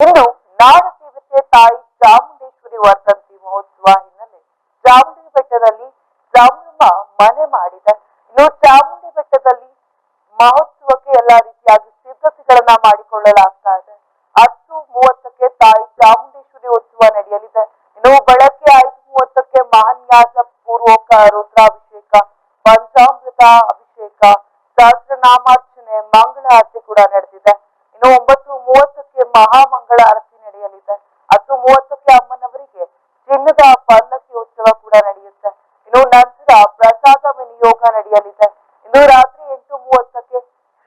ಇನ್ನು ನಾಡದೇವತೆ ತಾಯಿ ಚಾಮುಂಡೇಶ್ವರಿ ವರ್ಧಂತಿ ಮಹೋತ್ಸವ ಹಿನ್ನೆಲೆ ಚಾಮುಂಡಿ ಬೆಟ್ಟದಲ್ಲಿ ಸಂಭ್ರಮ ಮನೆ ಮಾಡಿದೆ. ಇನ್ನು ಚಾಮುಂಡಿ ಬೆಟ್ಟದಲ್ಲಿ ಮಹೋತ್ಸವಕ್ಕೆ ಎಲ್ಲಾ ರೀತಿಯಾಗಿ ಸಿದ್ಧತೆಗಳನ್ನ ಮಾಡಿಕೊಳ್ಳಲಾಗ್ತಾ ಇದೆ. 10:30ಕ್ಕೆ ತಾಯಿ ಚಾಮುಂಡೇಶ್ವರಿ ಉತ್ಸವ ನಡೆಯಲಿದೆ. ಇನ್ನು ಬೆಳಗ್ಗೆ 5:30ಕ್ಕೆ ಮಹಾನ್ಯಾಸ ಪೂರ್ವಕ ರುದ್ರಾಭಿಷೇಕ, ಪಂಚಾಮೃತ ಅಭಿಷೇಕ, ಸಹಸ್ರನಾಮಾರ್ಚನೆ, ಮಂಗಳಾರತಿ ಕೂಡ ನಡೆದಿದೆ. ಇನ್ನು 9:30ಕ್ಕೆ ಮಹಾಮಂಗಳ ಆರತಿ ನಡೆಯಲಿದೆ. 10:30ಕ್ಕೆ ಅಮ್ಮನವರಿಗೆ ಚಿನ್ನದ ಪಲ್ಲಕ್ಕಿ ಉತ್ಸವ ಕೂಡ ನಡೆಯುತ್ತೆ. ಇನ್ನು ನಂತರ ಪ್ರಸಾದ ವಿನಿಯೋಗ ನಡೆಯಲಿದೆ. ಇನ್ನು ರಾತ್ರಿ 8:30ಕ್ಕೆ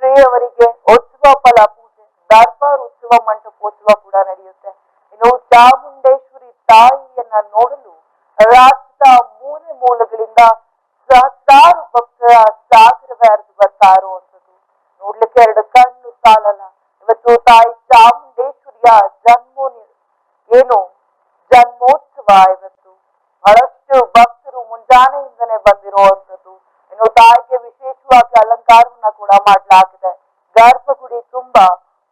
ಶ್ರೀಯವರಿಗೆ ಉತ್ಸವ ಫಲ ಪೂಜೆ, ದರ್ಬಾರ್ ಉತ್ಸವ ಮಂಟಪೋತ್ಸವ ಕೂಡ ನಡೆಯುತ್ತೆ. ಇನ್ನು ಚಾಮುಂಡೇಶ್ವರಿ ತಾಯಿಯನ್ನ ನೋಡಲು ರಾಜ್ಯದ ಮೂಲೆ ಮೂಲೆಗಳಿಂದ ಸಹಸ್ರಾರು ಭಕ್ತರ ಸಾಗರವೇ ಹರಿದು ಬರ್ತಾ ಇರುವಂತದ್ದು ನೋಡ್ಲಿಕ್ಕೆ ಎರಡು ಕಣ್ಣು ಸಾಲಲ್ಲ. ಇವತ್ತು ತಾಯಿ ಚಾಮುಂಡೇಶ್ವರಿಯ ಜನ್ಮೋತ್ಸವ ಇವತ್ತು ಬಹಳಷ್ಟು ಭಕ್ತರು ಮುಂಜಾನೆಯಿಂದನೇ ಬಂದಿರುವಂತದ್ದು. ಇನ್ನು ತಾಯಿಗೆ ವಿಶೇಷವಾಗಿ ಅಲಂಕಾರವನ್ನ ಕೂಡ ಮಾಡಲಾಗಿದೆ. ಗರ್ಭಗುಡಿ ತುಂಬಾ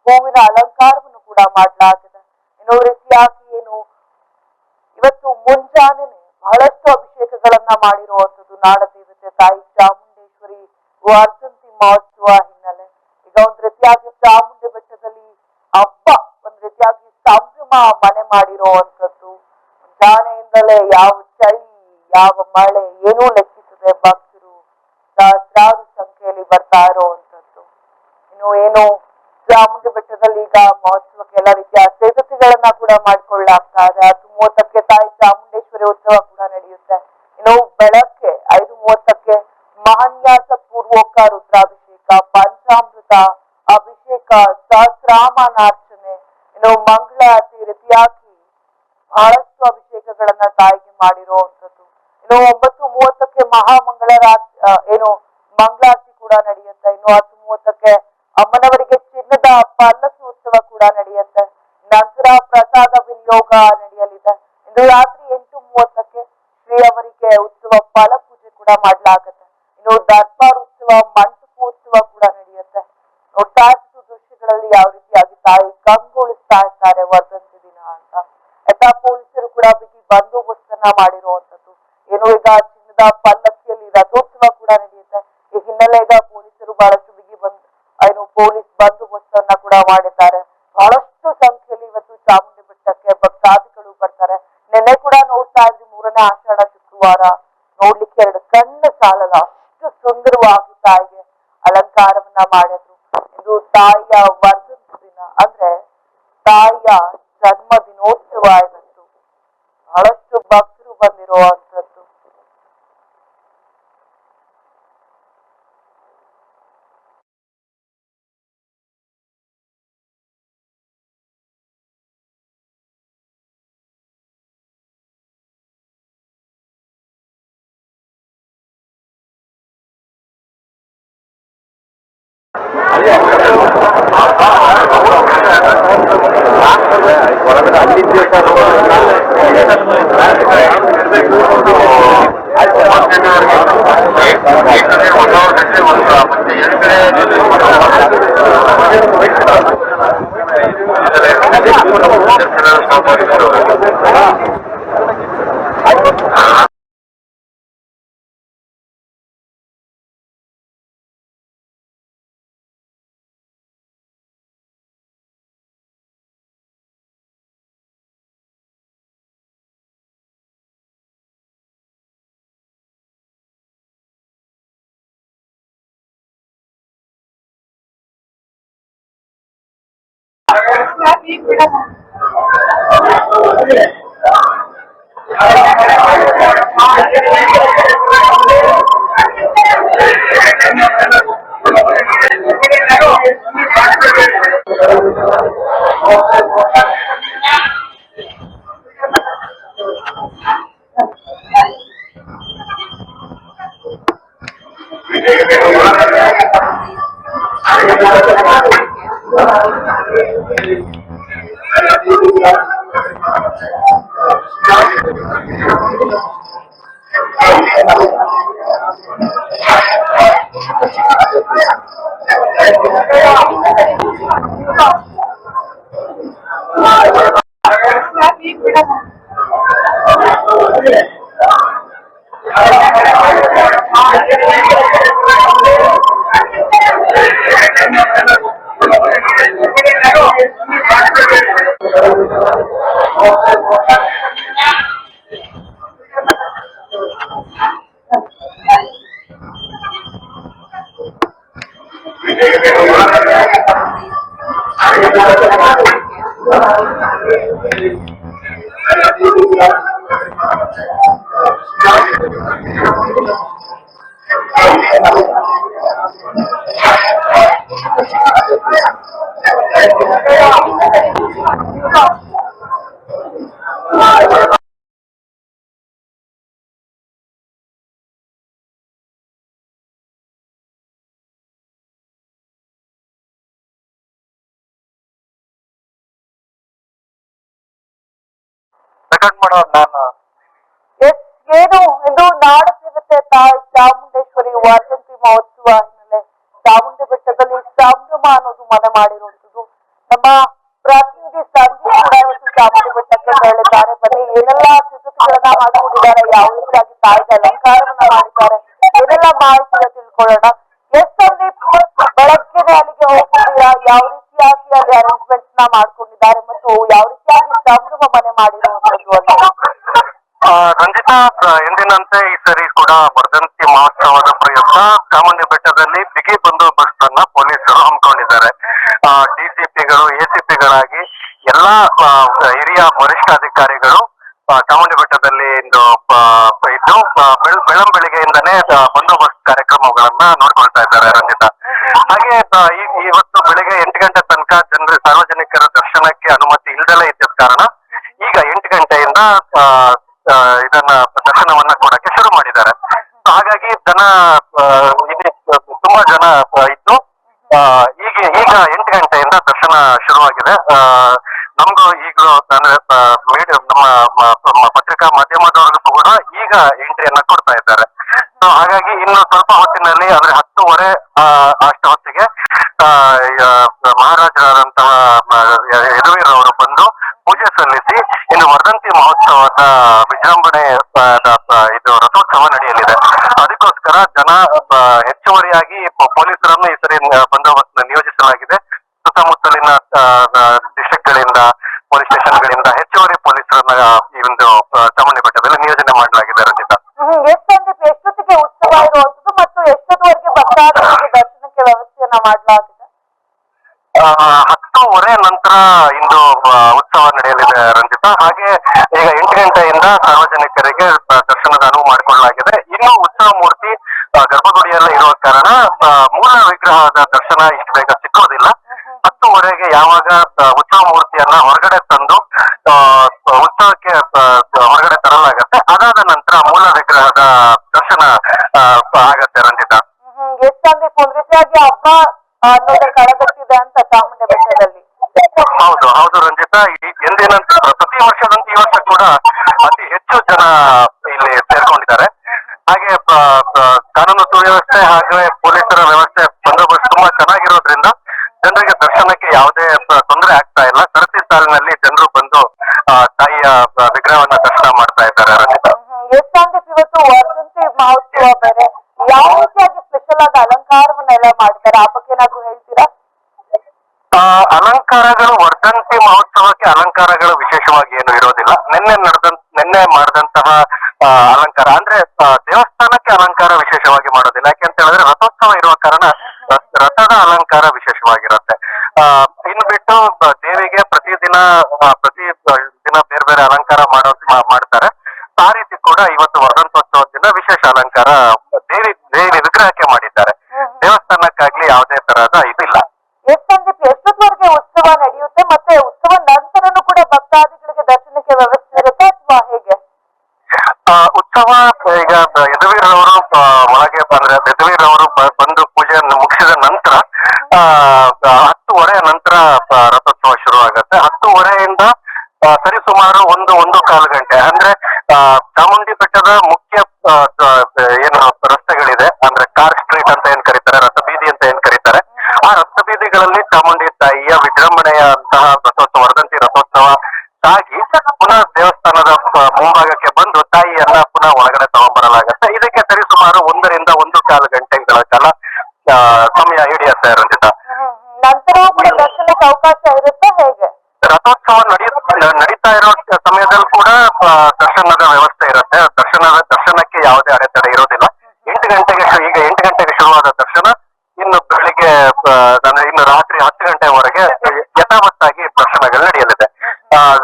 ಹೂವಿನ ಅಲಂಕಾರವನ್ನು ಕೂಡ ಮಾಡಲಾಗಿದೆ. ಇನ್ನು ರೀತಿಯಾಗಿ ಇವತ್ತು ಮುಂಜಾನೆನೆ ಬಹಳಷ್ಟು ಅಭಿಷೇಕಗಳನ್ನ ಮಾಡಿರುವಂತದ್ದು ನಾಡದೇವತೆ ತಾಯಿ ಚಾಮುಂಡೇಶ್ವರಿ ವರ್ಧಂತಿ ಮಹೋತ್ಸವ ಹಿನ್ನೆಲೆ. ಈಗ ಒಂದ್ ರೀತಿಯಾಗಿ ಚಾಮುಂಡಿ ಬೆಟ್ಟದಲ್ಲಿ ಹಬ್ಬ ಒಂದ್ ರೀತಿಯಾಗಿ ಸಂಭ್ರಮ ಮನೆ ಮಾಡಿರುವಂತದ್ದು. ಮುಂಜಾನೆಯಿಂದಲೇ ಯಾವ ಚಳಿ ಯಾವ ಮಳೆ ಏನೂ ಲೆಕ್ಕಿಸದೆ ಭಕ್ತರು ಸಹಸ್ರಾರು ಸಂಖ್ಯೆಯಲ್ಲಿ ಬರ್ತಾ ಇರುವಂತದ್ದು. ಇನ್ನು ಚಾಮುಂಡಿ ಬೆಟ್ಟದಲ್ಲಿ ಈಗ ಮಹೋತ್ಸವಕ್ಕೆ ಎಲ್ಲ ರೀತಿಯ ಸಿದ್ಧತೆಗಳನ್ನ ಕೂಡ ಮಾಡಿಕೊಳ್ಳಲಾಗ್ತಾ ಇದೆ. 10:30ಕ್ಕೆ ತಾಯಿ ಚಾಮುಂಡೇಶ್ವರಿ ಉತ್ಸವ ಕೂಡ ನಡೆಯುತ್ತೆ. ಇನ್ನು ಬೆಳಗ್ಗೆ 5:30ಕ್ಕೆ ಮಹಾನ್ಯಾಸ ಪೂರ್ವಕ ರುದ್ರಾಭಿಷೇಕ, ಪಂಚಾಮೃತ ಅಭಿಷೇಕ, ಸಹಸ್ರನಾಮಾರ್ಚನೆ, ಇನ್ನು ಮಂಗಳಾರತಿ ರೀತಿಯಾಗಿ ಬಹಳಷ್ಟು ಅಭಿಷೇಕಗಳನ್ನ ತಾಯಿಗೆ ಮಾಡಿರುವಂತದ್ದು. ಇನ್ನು 9:30ಕ್ಕೆ ಮಂಗಳಾರತಿ ಕೂಡ ನಡೆಯುತ್ತೆ. ಇನ್ನು 10:30ಕ್ಕೆ ಅಮ್ಮನವರಿಗೆ ಚಿನ್ನದ ಪಲ್ಲಕ್ಕಿ ಉತ್ಸವ ಕೂಡ ನಡೆಯುತ್ತೆ. ನಂತರ ಪ್ರಸಾದ ವಿನಿಯೋಗ ನಡೆಯಲಿದೆ. ಇಂದು ರಾತ್ರಿ 8:30ಕ್ಕೆ ಶ್ರೀಯವರಿಗೆ ಉತ್ಸವ ಫಲ ಪೂಜೆ ಕೂಡ ಮಾಡಲಾಗುತ್ತೆ. ಇನ್ನು ದರ್ಬಾರ್ ಉತ್ಸವ ಮಂಟಪೋತ್ಸವ ಕೂಡ ನಡೆಯುತ್ತೆ. ನೋಡ್ತಾ ಇದ್ದು ದೃಶ್ಯಗಳಲ್ಲಿ ಯಾವ ರೀತಿಯಾಗಿ ತಾಯಿ ಕಂಗೊಳಿಸ್ತಾ ಇರ್ತಾರೆ ವರ್ಧಂತಿ ದಿನ ಅಂತ. ಪೊಲೀಸರು ಕೂಡ ಬಿಗಿ ಬಂದೋಬಸ್ತನ್ನ ಮಾಡಿರುವಂತದ್ದು. ಈಗ ಚಿನ್ನದ ಪಲ್ಲಕ್ಕಿಯಲ್ಲಿ ರಥೋತ್ಸವ ಕೂಡ ನಡೆಯುತ್ತೆ. ಈ ಹಿನ್ನೆಲೆ ಈಗ ಪೊಲೀಸರು ಬಹಳಷ್ಟು ಪೊಲೀಸ್ ಬಂದೋಬಸ್ತನ್ನ ಕೂಡ ಮಾಡಿದ್ದಾರೆ. ಬಹಳಷ್ಟು ಸಂಖ್ಯೆಯಲ್ಲಿ ಇವತ್ತು ಚಾಮುಂಡಿ ಬೆಟ್ಟಕ್ಕೆ ಭಕ್ತಾದಿಗಳು ಬರ್ತಾರೆ. ನಿನ್ನೆ ಕೂಡ ನೋಡ್ತಾ ಇದ್ವಿ 3ನೇ ಆಷಾಢ ಶುಕ್ರವಾರ ನೋಡ್ಲಿಕ್ಕೆ ಎರಡು ಕಣ್ಣು ಸಾಲಲ್ಲ, ಅಷ್ಟು ಸುಂದರವಾಗಿ ತಾಯಿಗೆ ಅಲಂಕಾರವನ್ನ ಮಾಡಿದ್ರು. ಇದು ತಾಯಿಯ ವರ್ಧಂತಿ ದಿನ ಅಂದ್ರೆ ತಾಯಿಯ ಜನ್ಮ ದಿನೋತ್ಸವ ಇವತ್ತು. ಬಹಳಷ್ಟು ಭಕ್ತರು ಬಂದಿರುವಂತದ್ದು. ರೆಕಾರ್ಡ್ ಮಾಡೋ ನಾನು ಎಸ್ ಏನು ಇದು ನಾಡು ದೇವತೆ ತಾಯಿ ಚಾಮುಂಡೇಶ್ವರಿ ವರ್ಧಂತಿ ಮಹೋತ್ಸವ ಹಿನ್ನೆಲೆ ಚಾಮುಂಡಿ ಬೆಟ್ಟದಲ್ಲಿ ಸಂಭ್ರಮ ಅನ್ನೋದು ಮನೆ ಮಾಡಿರುವಂತದ್ದು. ನಮ್ಮ ಪ್ರತಿನಿಧಿ ಸಂದೀಪ್ ಕೂಡ ಇವತ್ತು ಚಾಮುಂಡಿ ಬೆಟ್ಟಕ್ಕೆ ತೆರಳಿದ್ದಾರೆ. ಬನ್ನಿ ಏನೆಲ್ಲ ಸಿದ್ಧತೆಗಳನ್ನ ಮಾಡಿಕೊಂಡಿದ್ದಾರೆ, ಯಾವ ರೀತಿಯಾಗಿ ತಾಯಿಗೆ ಅಲಂಕಾರವನ್ನ ಮಾಡಿದ್ದಾರೆ, ಏನೆಲ್ಲ ಮಾಹಿತಿನ ತಿಳ್ಕೊಳ್ಳೋಣ. ಎಸ್ ಸಂದೀಪ್, ಬೆಳಗ್ಗೆನೆ ಅಲ್ಲಿಗೆ ಹೋಗಿದ್ದೀರಾ, ಯಾವ ರೀತಿಯಾಗಿ ಅಲ್ಲಿ ಅರೇಂಜ್ಮೆಂಟ್ಸ್ ನ ಮಾಡ್ಕೊಂಡಿದ್ದಾರೆ ಮತ್ತು ಯಾವ ರೀತಿಯಾಗಿ ಸಂಭ್ರಮ ಮನೆ ಮಾಡಿರುವಂತದ್ದು ಅಂತ? ರಂಜಿತಾ, ಎಂದಿನಂತೆ ಈ ಸರಿ ಕೂಡ ವರ್ಧಂತಿ ಮಹೋತ್ಸವದ ಪ್ರಯುಕ್ತ ಚಾಮುಂಡಿ ಬೆಟ್ಟದಲ್ಲಿ ಬಿಗಿ ಬಂದೋಬಸ್ತ್ ಅನ್ನ ಪೊಲೀಸರು ಹಮ್ಮಿಕೊಂಡಿದ್ದಾರೆ. ಡಿಸಿಪಿಗಳು, ಎಸಿಪಿಗಳಾಗಿ ಎಲ್ಲಾ ಹಿರಿಯ ವರಿಷ್ಠಾಧಿಕಾರಿಗಳು ಚಾಮುಂಡಿ ಬೆಟ್ಟದಲ್ಲಿ ಇದ್ದು ಬೆಳಂಬೆಳಿಗ್ಗೆಯಿಂದನೇ ಬಂದೋಬಸ್ತ್ ಕಾರ್ಯಕ್ರಮಗಳನ್ನ ನೋಡ್ಕೊಳ್ತಾ ಇದ್ದಾರೆ ರಂಜಿತಾ. ಹಾಗೆ ಇವತ್ತು ಬೆಳಿಗ್ಗೆ 8 ಗಂಟೆ ತನಕ ಸಾರ್ವಜನಿಕರ ದರ್ಶನಕ್ಕೆ ಅನುಮತಿ ಇಲ್ಲದಲೇ ಇದ್ದ ಕಾರಣ ಈಗ 8 ಗಂಟೆಯಿಂದ ಇದನ್ನ ದರ್ಶನವನ್ನ ಕೊಡಕ್ಕೆ ಶುರು ಮಾಡಿದ್ದಾರೆ. ಹಾಗಾಗಿ ಜನ ತುಂಬಾ ಜನ ಇದ್ದು ಈಗ 8 ಗಂಟೆಯಿಂದ ದರ್ಶನ ಶುರುವಾಗಿದೆ. ನಮ್ಗೂ ಈಗಲೂ ಅಂದ್ರೆ ನಮ್ಮ ಪತ್ರಿಕಾ ಮಾಧ್ಯಮದವ್ರಿಗೂ ಕೂಡ ಈಗ ಎಂಟ್ರಿಯನ್ನ ಕೊಡ್ತಾ ಇದ್ದಾರೆ. ಹಾಗಾಗಿ ಇನ್ನು ಸ್ವಲ್ಪ ಹೊತ್ತಿನಲ್ಲಿ ಅಂದ್ರೆ 10:30 ಅಷ್ಟು ಹೊತ್ತಿಗೆ ಮಹಾರಾಜರಾದಂತಹ ಯದುವೀರ್ ಅವರು ಬಂದು ಪೂಜೆ ಸಲ್ಲಿಸಿ ಇನ್ನು ವರ್ಧಂತಿ ಮಹೋತ್ಸವದ ವಿಜೃಂಭಣೆ ಇದು ರಥೋತ್ಸವ ನಡೆಯಲಿದೆ. ಅದಕ್ಕೋಸ್ಕರ ಜನ ಹೆಚ್ಚುವರಿಯಾಗಿ ಪೊಲೀಸರನ್ನು ಈ ಸರಿ ಬಂದೋಬಸ್ತ್ ನಿಯೋಜಿಸಲಾಗಿದೆ. ಸುತ್ತಮುತ್ತಲಿನ ಡಿಸ್ಟ್ರಿಕ್ಟ್ಗಳಿಂದ, ಪೊಲೀಸ್ ಸ್ಟೇಷನ್ಗಳಿಂದ ಹೆಚ್ಚುವರಿ ಪೊಲೀಸರನ್ನ ಈ ಒಂದು ಚಾಮುಂಡಿ ಬೆಟ್ಟದಲ್ಲಿ ನಿಯೋಜನೆ ಮಾಡಲಾಗಿದೆ. ರಂಜಿತಾ, ಎಷ್ಟೊತ್ತಿಗೆ ಉತ್ಸವ ಇರುವಂತದ್ದು ಮತ್ತು ಎಷ್ಟೊತ್ತವರೆಗೆ ಭಕ್ತಾದಿಗಳಿಗೆ ದರ್ಶನಕ್ಕೆ ವ್ಯವಸ್ಥೆಯನ್ನ ಮಾಡಲಾಗಿದೆ? 10:30 ನಂತರ ಇಂದು ಉತ್ಸವ ನಡೆಯಲಿದೆ ರಂಜಿತಾ. ಹಾಗೆ ಈಗ 8 ಗಂಟೆಯಿಂದ ಸಾರ್ವಜನಿಕರಿಗೆ ದರ್ಶನದ ಅನುವು ಮಾಡಿಕೊಳ್ಳಲಾಗಿದೆ. ಇನ್ನು ಉತ್ಸವ ಮೂರ್ತಿ ಗರ್ಭಗುಡಿಯಲ್ಲೇ ಇರುವ ಕಾರಣ ಮೂಲ ವಿಗ್ರಹದ ದರ್ಶನ ಇಷ್ಟು ಬೇಗ ಸಿಕ್ಕೋದಿಲ್ಲ. 10:30ಗೆ ಯಾವಾಗ ಉತ್ಸವ ಮೂರ್ತಿಯನ್ನ ಹೊರಗಡೆ ತಂದು ಉತ್ಸವಕ್ಕೆ ಹೊರಗಡೆ ತರಲಾಗತ್ತೆ, ಅದಾದ ನಂತರ ಮೂಲ ವಿಗ್ರಹದ ದರ್ಶನ ಆಗತ್ತೆ ರಂಜಿತಾ. ಎಷ್ಟೊಂದು ಒಂದ್ ರೀತಿಯಾಗಿ ಹಬ್ಬ ಅನ್ನೋದೇ ಕಳೆಗಟ್ಟಿದೆ ಅಂತ ಚಾಮುಂಡಿ ಬೆಟ್ಟದಲ್ಲಿ. ಹೌದು ರಂಜಿತಾ, ಎಂದಿನಂತೆ ಪ್ರತಿ ವರ್ಷದಂತೆ ಈ ವರ್ಷ ಕೂಡ ಅತಿ ಹೆಚ್ಚು ಜನ ಇಲ್ಲಿ ಸೇರ್ಕೊಂಡಿದ್ದಾರೆ. ಹಾಗೆ ಕಾನೂನು ಸುವ್ಯವಸ್ಥೆ ಹಾಗೆ ಪೊಲೀಸರ ವ್ಯವಸ್ಥೆ ಬಂದೋಬಸ್ತ್ ತುಂಬಾ ಚೆನ್ನಾಗಿರೋದ್ರಿಂದ ಜನರಿಗೆ ದರ್ಶನಕ್ಕೆ ಯಾವುದೇ ತೊಂದರೆ ಆಗ್ತಾ ಇಲ್ಲ. ಸರತಿ ಸಾಲಿನಲ್ಲಿ ಜನರು ಬಂದು ತಾಯಿಯ ವಿಗ್ರಹವನ್ನ ದರ್ಶನ ಮಾಡ್ತಾ ಇದ್ದಾರೆ ರಂಜಿತಾ. ಎಷ್ಟೊಂದು ಇವತ್ತು ವರ್ಧಂತಿ ಮಹೋತ್ಸವ ಬೇರೆ, ಯಾವ ರೀತಿಯಾಗಿ ಸ್ಪೆಷಲ್ ಆದ ಅಲಂಕಾರವನ್ನೆಲ್ಲ ಮಾಡ್ತಾರೆ, ಆ ಬಗ್ಗೆ ಏನಾದ್ರು ಹೇಳ್ತೀರಾ? ಅಲಂಕಾರಗಳು ವರ್ಧಂತಿ ಮಹೋತ್ಸವಕ್ಕೆ ಅಲಂಕಾರಗಳು ವಿಶೇಷವಾಗಿ ಏನು ಇರೋದಿಲ್ಲ. ನಿನ್ನೆ ಮಾಡಿದಂತಹ ಅಲಂಕಾರ ಅಂದ್ರೆ ದೇವಸ್ಥಾನಕ್ಕೆ ಅಲಂಕಾರ ವಿಶೇಷವಾಗಿ ಮಾಡೋದಿಲ್ಲ. ಯಾಕೆಂತ ಹೇಳಿದ್ರೆ ರಥೋತ್ಸವ ಇರುವ ಕಾರಣ ರಥದ ಅಲಂಕಾರ ವಿಶೇಷವಾಗಿರುತ್ತೆ. ಇನ್ನು ಬಿಟ್ಟು ದೇವಿಗೆ ಪ್ರತಿ ದಿನ ಬೇರೆ ಬೇರೆ ಅಲಂಕಾರ ಮಾಡ್ತಾರೆ. ಆ ರೀತಿ ಕೂಡ ಇವತ್ತು ವರ್ಧಂತೋತ್ಸವದ ದಿನ ವಿಶೇಷ ಅಲಂಕಾರ ದೇವಿ ವಿಗ್ರಹಕ್ಕೆ ಮಾಡಿದ್ದಾರೆ. ದೇವಸ್ಥಾನಕ್ಕಾಗ್ಲಿ ಯಾವುದೇ ತರಹದ ಇದಿಲ್ಲ. ಎಷ್ಟೊತ್ತವರೆಗೆ ಉತ್ಸವ ನಡೆಯುತ್ತೆ ಮತ್ತೆ ಉತ್ಸವ ನಂತರನೂ ಕೂಡ ಭಕ್ತಾದಿಗಳಿಗೆ ದರ್ಶನಕ್ಕೆ ವ್ಯವಸ್ಥೆ ಇರುತ್ತೆ ಅಥವಾ ಹೇಗೆ? ಉತ್ಸವ ಈಗ ಯದುವೀರ್ ಅವರು ಒಳಗೆ ಬಂದ್ರೆ ಯದುವೀರ್ ಅವರು ಬಂದು ಪೂಜೆಯನ್ನು ಮುಗಿಸಿದ ನಂತರ 10:30 ನಂತರ ರಥೋತ್ಸವ ಶುರು ಆಗುತ್ತೆ. 10:30ಯಿಂದ ಸರಿಸುಮಾರು 1-1.25 ಗಂಟೆ ಅಂದ್ರೆ ಚಾಮುಂಡಿ ಬೆಟ್ಟದ ಮುಖ್ಯ ಏನು ರಸ್ತೆಗಳಿದೆ ಅಂದ್ರೆ ಕಾರ್ ಸ್ಟ್ರೀಟ್ ಅಂತ ಏನ್ ಕರೀತಾರೆ, ರಥ ಬೀದಿ ಅಂತ ಏನ್ ಕರೀತಾರೆ, ಆ ರಥ ಬೀದಿಗಳಲ್ಲಿ ಚಾಮುಂಡಿ ತಾಯಿಯ ವಿಜೃಂಭಣೆಯಂತಹ ರಥೋತ್ಸವ, ವರ್ಧಂತಿ ರಥೋತ್ಸವ ಸಾಗಿ ಪುನಃ ದೇವಸ್ಥಾನದ ಮುಂಭಾಗಕ್ಕೆ ಬಂದು ತಾಯಿಯನ್ನ ಪುನಃ ಒಳಗಡೆ ತಗೊಂಡ್ಬರಲಾಗತ್ತೆ. ಇದಕ್ಕೆ ಸರಿಸುಮಾರು 1 ರಿಂದ 1.25 ಗಂಟೆಗಳ ಕಾಲ ಸಮಯ ಹಿಡಿಯುತ್ತೆ ರಂಜಿತಾ. ನಂತರವೂ ಕೂಡ ದರ್ಶನಕ್ಕೆ ಅವಕಾಶ ಇರುತ್ತೆ ಹೇಗೆ? ರಥೋತ್ಸವ ನಡೀತಾ ಇರೋ ಸಮಯದಲ್ಲಿ ಕೂಡ ದರ್ಶನದ ವ್ಯವಸ್ಥೆ ಇರುತ್ತೆ. ದರ್ಶನಕ್ಕೆ ಯಾವುದೇ ಅಡೆತಡೆ ಇರೋದಿಲ್ಲ. 8 ಗಂಟೆಗೆ ಈಗ 8 ಗಂಟೆಗೆ ಶುರುವಾದ ದರ್ಶನ ಇನ್ನು ಬೆಳಿಗ್ಗೆ ಇನ್ನು ರಾತ್ರಿ 10 ಗಂಟೆವರೆಗೆ ಯಥಾವತ್ತಾಗಿ ದರ್ಶನಗಳು ನಡೆಯಲಿದೆ.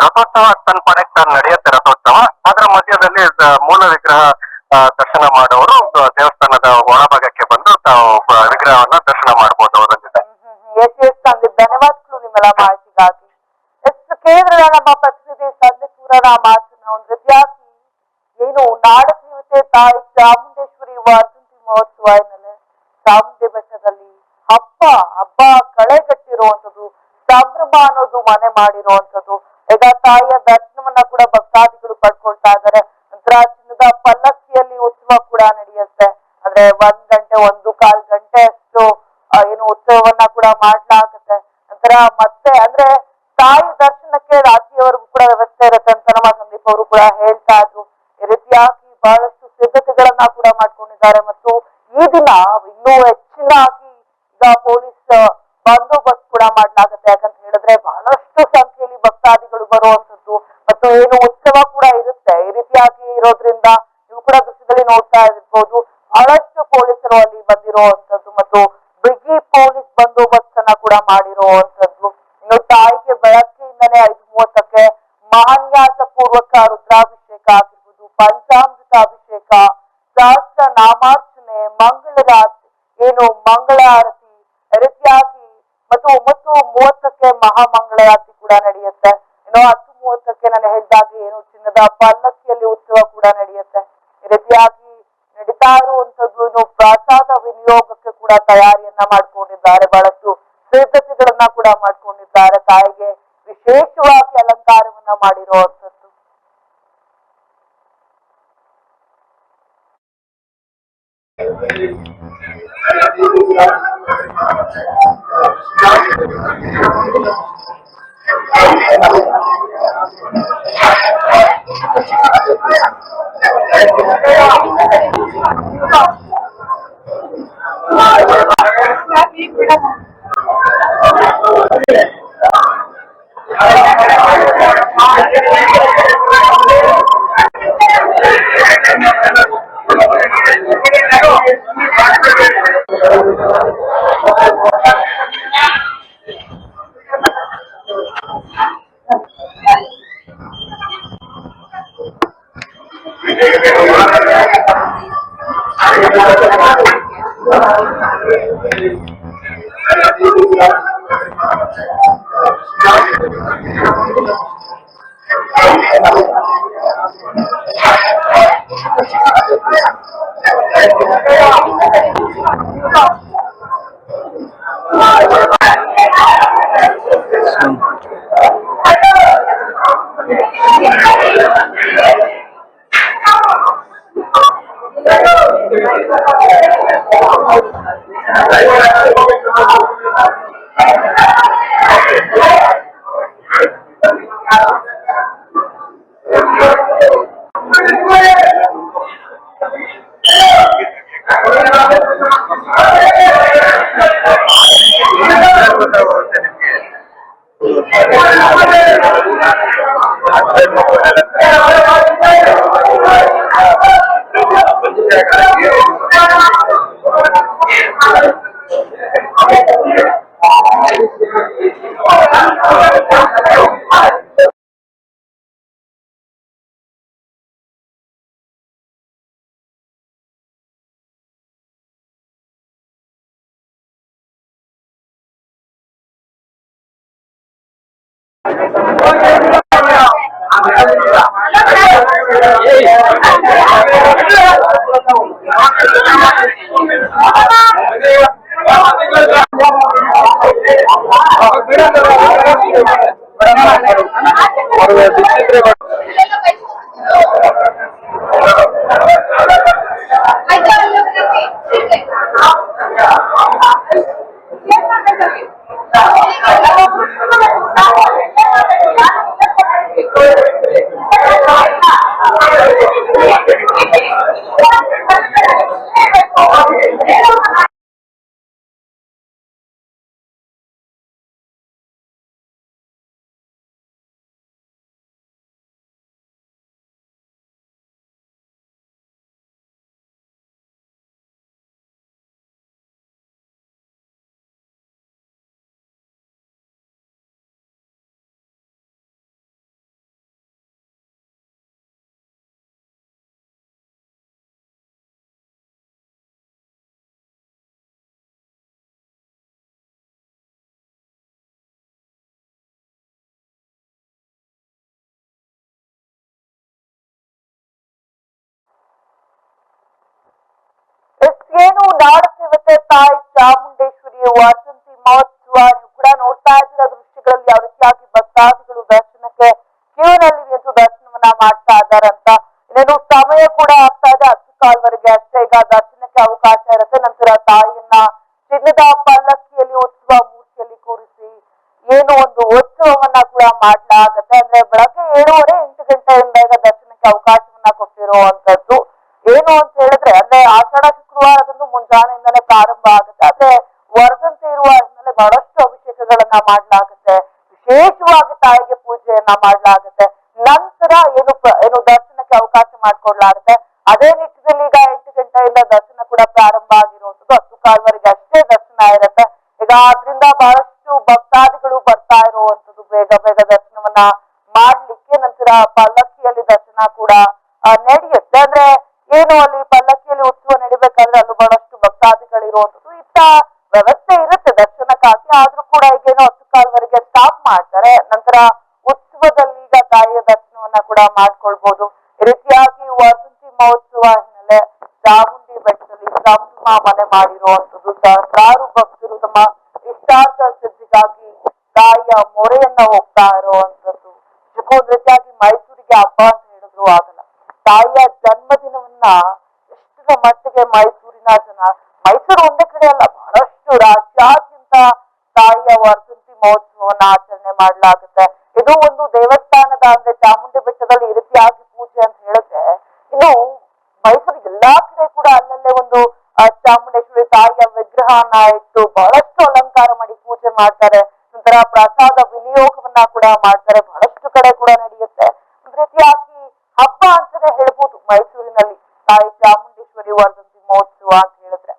ರಥೋತ್ಸವ ತನ್ನ ಪಡೆಗೆ ತಾನು ನಡೆಯುತ್ತೆ. ರಥೋತ್ಸವ ಅದರ ಮಧ್ಯದಲ್ಲಿ ಮೂಲ ವಿಗ್ರಹ ದರ್ಶನ ಮಾಡುವವರು ದೇವಸ್ಥಾನದ ಒಳಭಾಗಕ್ಕೆ ಬಂದು ತಾವು ವಿಗ್ರಹವನ್ನ ದರ್ಶನ ಮಾಡಬಹುದು. ರಂಜಿತ, ಧನ್ಯವಾದಗಳು ನಿಮ್ಮೆಲ್ಲ ಮಾಹಿತಿಗಾಗಿ. ಕೇಂದ್ರದ ನಮ್ಮ ಪ್ರತಿನಿಧಿ ಸಂದೇಶೂರನ ಮಾತನ್ನ ಒಂದು ರೀತಿಯಾಗಿ ಏನು ನಾಡ ದೇವತೆ ತಾಯಿ ಚಾಮುಂಡೇಶ್ವರಿ ವರ್ಧಂತಿ ಮಹೋತ್ಸವ ಹಿನ್ನೆಲೆ ಚಾಮುಂಡಿ ಬೆಟ್ಟದಲ್ಲಿ ಹಬ್ಬ ಕಳೆಗಟ್ಟಿರುವಂತದ್ದು, ಸಂಭ್ರಮ ಅನ್ನೋದು ಮನೆ ಮಾಡಿರುವಂತದ್ದು. ಈಗ ತಾಯಿಯ ದರ್ಶನವನ್ನ ಕೂಡ ಭಕ್ತಾದಿಗಳು ಪಡ್ಕೊಳ್ತಾ ಇದ್ದಾರೆ. ನಂತರ ಚಿನ್ನದ ಪಲ್ಲಕ್ಕಿಯಲ್ಲಿ ಉತ್ಸವ ಕೂಡ ನಡೆಯುತ್ತೆ. ಅಂದ್ರೆ 1 ಗಂಟೆ 1.25 ಗಂಟೆ ಅಷ್ಟು ಏನು ಉತ್ಸವವನ್ನ ಕೂಡ ಮಾಡ್ಲಾಗುತ್ತೆ. ನಂತರ ಮತ್ತೆ ಅಂದ್ರೆ ತಾಯಿ ದರ್ಶನಕ್ಕೆ ರಾತ್ರಿಯವರೆಗೂ ಕೂಡ ವ್ಯವಸ್ಥೆ ಇರುತ್ತೆ ಅಂತ ನಮ್ಮ ಸಂದೀಪ್ ಅವರು ಕೂಡ ಹೇಳ್ತಾ ಇದ್ರು. ಈ ರೀತಿಯಾಗಿ ಬಹಳಷ್ಟು ಸಿದ್ಧತೆಗಳನ್ನ ಕೂಡ ಮಾಡ್ಕೊಂಡಿದ್ದಾರೆ ಮತ್ತು ಈ ದಿನ ಇನ್ನೂ ಹೆಚ್ಚಿನಾಗಿ ಈಗ ಪೊಲೀಸ್ ಬಂದೋಬಸ್ತ್ ಕೂಡ ಮಾಡ್ಲಾಗುತ್ತೆ. ಯಾಕಂತ ಹೇಳಿದ್ರೆ ಬಹಳಷ್ಟು ಸಂಖ್ಯೆಯಲ್ಲಿ ಭಕ್ತಾದಿಗಳು ಬರುವಂತದ್ದು ಮತ್ತು ಏನು ಉತ್ಸವ ಕೂಡ ಇರುತ್ತೆ. ಈ ರೀತಿಯಾಗಿ ಇರೋದ್ರಿಂದ ನೀವು ಕೂಡ ದೃಶ್ಯದಲ್ಲಿ ನೋಡ್ತಾ ಇರ್ಬೋದು, ಬಹಳಷ್ಟು ಪೊಲೀಸರು ಅಲ್ಲಿ ಬಂದಿರುವಂತದ್ದು ಮತ್ತು ಬಿಗಿ ಪೊಲೀಸ್ ಬಂದೋಬಸ್ತ್ ಅನ್ನ ಕೂಡ ಮಾಡಿರುವಂತದ್ದು. ಇನ್ನು ತಾಯಿಗೆ ಬೆಳಗ್ಗೆಯಿಂದಲೇ 5:30ಕ್ಕೆ ಮಹಾನ್ಯಾಸ ಪೂರ್ವಕ ರುದ್ರಾಭಿಷೇಕ ಆಗಿರ್ಬೋದು, ಪಂಚಾಮೃತ ಅಭಿಷೇಕ, ಸಹಸ್ರ ನಾಮಾರ್ಚನೆ, ಮಂಗಳ ಆರತಿ ರೀತಿಯಾಗಿ ಮತ್ತು 9:30ಕ್ಕೆ ಮಹಾಮಂಗಳಾರತಿ ಕೂಡ ನಡೆಯುತ್ತೆ. ಇನ್ನು 10:30ಕ್ಕೆ ನಾನು ಹೇಳಿದಾಗೆ ಏನು ಚಿನ್ನದ ಪಲ್ಲಕ್ಕಿಯಲ್ಲಿ ಉತ್ಸವ ಕೂಡ ನಡೆಯುತ್ತೆ. ಈ ರೀತಿಯಾಗಿ ನಡೀತಾ ಇರುವಂತದ್ದು ಇನ್ನು ಪ್ರಸಾದ ವಿನಿಯೋಗಕ್ಕೆ ಕೂಡ ತಯಾರಿಯನ್ನ ಮಾಡ್ಕೊಂಡಿದ್ದಾರೆ. ಬಹಳಷ್ಟು ಸಿದ್ಧತೆಗಳನ್ನ ಕೂಡ ಮಾಡ್ಕೊಂಡಿದ್ದಾರೆ. ತಾಯಿಗೆ ವಿಶೇಷವಾಗಿ ಅಲಂಕಾರವನ್ನ ಮಾಡಿರುವಂತದ್ದು. ಏನು ನಾಡದೇವತೆ ತಾಯಿ ಚಾಮುಂಡೇಶ್ವರಿಯ ವಾಸಂತಿ ಮಹೋತ್ಸವ ನೀವು ಕೂಡ ನೋಡ್ತಾ ಇದ್ದೀರ ದೃಶ್ಯಗಳಲ್ಲಿ ಯಾವ ರೀತಿಯಾಗಿ ಭಕ್ತಾದಿಗಳು ದರ್ಶನಕ್ಕೆ ಕ್ಯೂನಲ್ಲಿ ನಿಂತು ದರ್ಶನವನ್ನ ಮಾಡ್ತಾ ಇದ್ದಾರಂತ. ಇನ್ನೇನು ಸಮಯ ಕೂಡ ಆಗ್ತಾ ಇದೆ, 10 ಕಾಲ್ವರೆಗೆ ಅಷ್ಟೇ ಈಗ ದರ್ಶನಕ್ಕೆ ಅವಕಾಶ ಇರುತ್ತೆ. ನಂತರ ತಾಯಿಯನ್ನ ಚಿನ್ನದ ಪಲ್ಲಕ್ಕಿಯಲ್ಲಿ ಉತ್ಸವ ಮೂರ್ತಿಯಲ್ಲಿ ಕೂರಿಸಿ ಏನು ಒಂದು ಉತ್ಸವವನ್ನ ಕೂಡ ಮಾಡ್ಲಾಗತ್ತೆ. ಅಂದ್ರೆ ಬೆಳಗ್ಗೆ 7:30-8 ಗಂಟೆಯಿಂದ ಈಗ ದರ್ಶನಕ್ಕೆ ಅವಕಾಶವನ್ನ ಕೊಟ್ಟಿರುವಂತದ್ದು. ಏನು ಅಂತ ಹೇಳಿದ್ರೆ ಅಂದ್ರೆ ಆಷಾಢ ಶುಕ್ರವಾರದಂದು ಮುಂಜಾನೆಯಿಂದಲೇ ಪ್ರಾರಂಭ ಆಗುತ್ತೆ. ಆದ್ರೆ ವರದಂತೆ ಇರುವ ಹಿನ್ನೆಲೆ ಬಹಳಷ್ಟು ಅಭಿಷೇಕಗಳನ್ನ ಮಾಡ್ಲಾಗುತ್ತೆ, ವಿಶೇಷವಾಗಿ ತಾಯಿಗೆ ಪೂಜೆಯನ್ನ ಮಾಡ್ಲಾಗುತ್ತೆ. ನಂತರ ಏನು ದರ್ಶನಕ್ಕೆ ಅವಕಾಶ ಮಾಡ್ಕೊಡ್ಲಾಗುತ್ತೆ. ಅದೇ ನಿಟ್ಟಿನಲ್ಲಿ ಈಗ 8 ಗಂಟೆಯಿಂದ ದರ್ಶನ ಕೂಡ ಪ್ರಾರಂಭ ಆಗಿರುವಂತದ್ದು. 10 ಕಾಲ್ವರೆಗೆ ಅಷ್ಟೇ ದರ್ಶನ ಇರುತ್ತೆ. ಈಗ ಆದ್ರಿಂದ ಬಹಳಷ್ಟು ಭಕ್ತಾದಿಗಳು ಬರ್ತಾ ಇರುವಂತದ್ದು ಬೇಗ ಬೇಗ ದರ್ಶನವನ್ನ ಮಾಡ್ಲಿಕ್ಕೆ. ನಂತರ ಪಲ್ಲಕ್ಕಿಯಲ್ಲಿ ದರ್ಶನ ಕೂಡ ನಡೆಯುತ್ತೆ. ಅಂದ್ರೆ ಏನು ಅಲ್ಲಿ ಪಲ್ಲಕ್ಕಿಯಲ್ಲಿ ಉತ್ಸವ ನಡಿಬೇಕಾದ್ರೆ ಅಲ್ಲೂ ಬಹಳಷ್ಟು ಭಕ್ತಾದಿಗಳಿರುವಂತದ್ದು ಇತ್ತ ವ್ಯವಸ್ಥೆ ಇರುತ್ತೆ ದರ್ಶನಕ್ಕಾಗಿ. ಆದ್ರೂ ಕೂಡ ಈಗೇನೋ 10 ಕಾಲ್ವರೆಗೆ ಸ್ಟಾಪ್ ಮಾಡ್ತಾರೆ. ನಂತರ ಉತ್ಸವದಲ್ಲಿ ಈಗ ತಾಯಿಯ ದರ್ಶನವನ್ನ ಕೂಡ ಮಾಡ್ಕೊಳ್ಬಹುದು. ಈ ರೀತಿಯಾಗಿ ವಸಂತಿ ಮಹೋತ್ಸವ ಹಿನ್ನೆಲೆ ಚಾಮುಂಡಿ ಬೆಟ್ಟದಲ್ಲಿ ಸಂಭ್ರಮ ಮನೆ ಮಾಡಿರುವಂತದ್ದು. ಸಹಸ್ರಾರು ಭಕ್ತರು ತಮ್ಮ ಇಷ್ಟಾರ್ಥ ಸಿದ್ಧಿಗಾಗಿ ತಾಯಿಯ ಮೊರೆಯನ್ನ ಹೋಗ್ತಾ ಇರುವಂತದ್ದು. ಒಂದು ರೀತಿಯಾಗಿ ಮೈಸೂರಿಗೆ ಹಬ್ಬ ಅಂತ ಹೇಳಿದ್ರು ಆಗಲ್ಲ. ತಾಯಿಯ ಜನ್ಮದಿನವನ್ನ ಎಷ್ಟರ ಮಟ್ಟಿಗೆ ಮೈಸೂರಿನ ಜನ, ಮೈಸೂರು ಒಂದೇ ಕಡೆ ಅಲ್ಲ, ಬಹಳಷ್ಟು ರಾಜ್ಯಾದ್ಯಂತ ತಾಯಿಯ ವಸಂತಿ ಮಹೋತ್ಸವವನ್ನ ಆಚರಣೆ ಮಾಡ್ಲಾಗುತ್ತೆ. ಇದು ಒಂದು ದೇವಸ್ಥಾನದ ಅಂದ್ರೆ ಚಾಮುಂಡಿ ಬೆಟ್ಟದಲ್ಲಿ ಈ ರೀತಿಯಾಗಿ ಪೂಜೆ ಅಂತ ಹೇಳಿದ್ರೆ, ಇನ್ನು ಮೈಸೂರು ಎಲ್ಲಾ ಕಡೆ ಕೂಡ ಅಲ್ಲಲ್ಲೇ ಒಂದು ಚಾಮುಂಡೇಶ್ವರಿ ತಾಯಿಯ ವಿಗ್ರಹನ ಇಟ್ಟು ಬಹಳಷ್ಟು ಅಲಂಕಾರ ಮಾಡಿ ಪೂಜೆ ಮಾಡ್ತಾರೆ. ನಂತರ ಪ್ರಸಾದ ವಿನಿಯೋಗವನ್ನ ಕೂಡ ಮಾಡ್ತಾರೆ. ಬಹಳಷ್ಟು ಕಡೆ ಕೂಡ ನಡೆಯುತ್ತೆ. ಒಂದ್ ರೀತಿಯಾಗಿ ಹಬ್ಬ ಅಂತಾನೆ ಹೇಳ್ಬೋದು ಮೈಸೂರಿನಲ್ಲಿ ತಾಯಿ ಚಾಮುಂಡೇಶ್ವರಿ ವರದಂತಿ ಮಹೋತ್ಸವ ಅಂತ ಹೇಳಿದ್ರೆ.